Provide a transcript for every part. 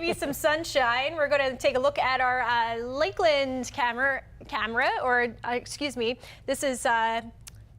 Maybe some sunshine. We're going to take a look at our Lakeland camera, or excuse me, this is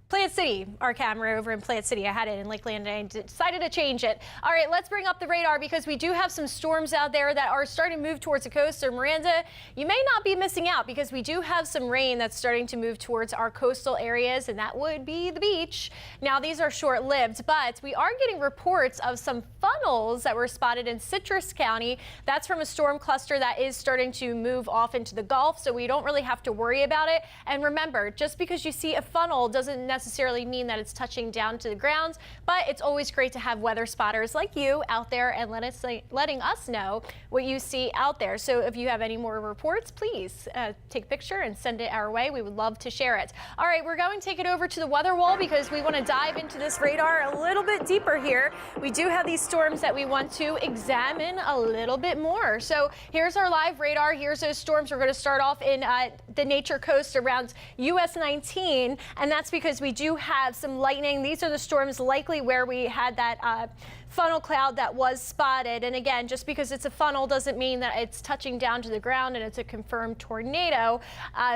Plant City, our camera over in Plant City. I had it in Lakeland and I decided to change it. All right, let's bring up the radar because we do have some storms out there that are starting to move towards the coast. So Miranda, you may not be missing out because we do have some rain that's starting to move towards our coastal areas, and that would be the beach. Now, these are short-lived, but we are getting reports of some funnels that were spotted in Citrus County. That's from a storm cluster that is starting to move off into the Gulf, so we don't really have to worry about it. And remember, just because you see a funnel doesn't necessarily mean that it's touching down to the ground, but it's always great to have weather spotters like you out there and letting us know what you see out there. So if you have any more reports, please take a picture and send it our way. We would love to share it. All right, we're going to take it over to the weather wall because we want to dive into this radar a little bit deeper here. We do have these storms that we want to examine a little bit more. So here's our live radar. Here's those storms. We're going to start off in the Nature Coast around US 19, and that's because we do have some lightning. These are the storms likely where we had that funnel cloud that was spotted. And again, just because it's a funnel doesn't mean that it's touching down to the ground and it's a confirmed tornado.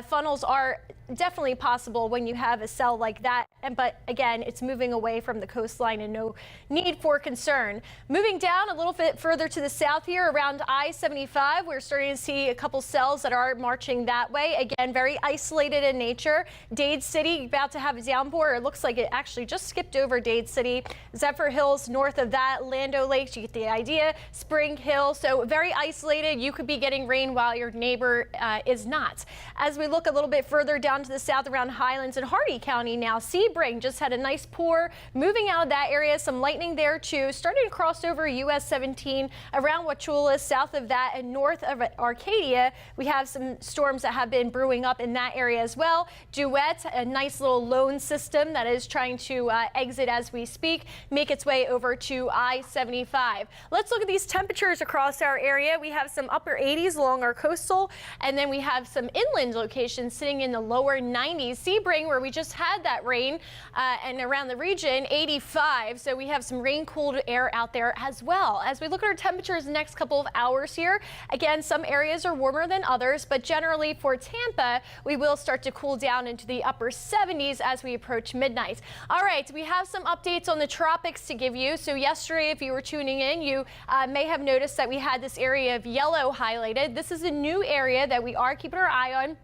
Funnels are definitely possible when you have a cell like that. But again, it's moving away from the coastline and no need for concern. Moving down a little bit further to the south here around I-75, we're starting to see a couple cells that are marching that way. Again, very isolated in nature. Dade City about to have a downpour. It looks like it actually just skipped over Dade City. Zephyr Hills north of that, Lando Lakes, you get the idea. Spring Hill, so very isolated. You could be getting rain while your neighbor is not. As we look a little bit further down to the south around Highlands and Hardee County now, Sebring just had a nice pour moving out of that area. Some lightning there too, starting to cross over US 17 around Wauchula. South of that and north of Arcadia, we have some storms that have been brewing up in that area as well. Duet, a nice little lone system that is trying to exit as we speak, make its way over to I-75. Let's look at these temperatures across our area. We have some upper 80s along our coastal, and then we have some inland locations sitting in the lower 90s. Sebring, where we just had that rain, and around the region, 85. So we have some rain-cooled air out there as well. As we look at our temperatures the next couple of hours here, again, some areas are warmer than others, but generally for Tampa, we will start to cool down into the upper 70s as we approach midnight. All right, we have some updates on the tropics to give you. So yesterday, if you were tuning in, you may have noticed that we had this area of yellow highlighted. This is a new area that we are keeping our eye on.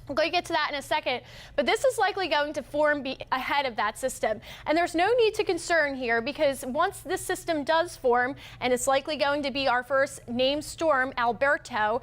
I'm going to get to that in a second, but this is likely going to form ahead of that system. And there's no need to concern here because once this system does form, and it's likely going to be our first named storm, Alberto,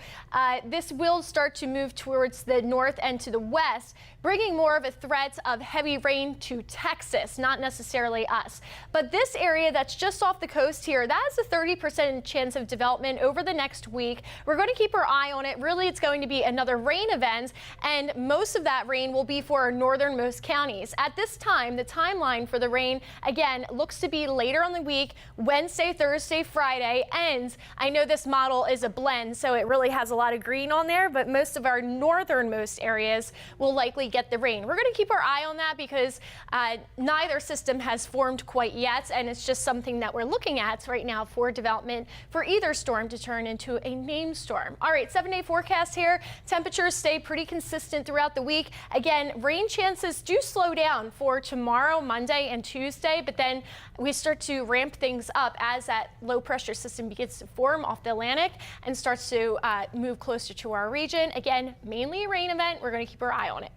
this will start to move towards the north and to the west, bringing more of a threat of heavy rain to Texas, not necessarily us. But this area that's just off the coast here, that has a 30% chance of development over the next week. We're going to keep our eye on it. Really, it's going to be another rain event, and most of that rain will be for our northernmost counties. At this time, the timeline for the rain, again, looks to be later on the week, Wednesday, Thursday, Friday, and I know this model is a blend, so it really has a lot of green on there, but most of our northernmost areas will likely get the rain. We're going to keep our eye on that because neither system has formed quite yet, and it's just something that we're looking at right now for development for either storm to turn into a named storm. All right, 7-day forecast here. Temperatures stay pretty consistent throughout the week. Again, rain chances do slow down for tomorrow, Monday, and Tuesday, but then we start to ramp things up as that low pressure system begins to form off the Atlantic and starts to move closer to our region. Again, mainly a rain event. We're going to keep our eye on it.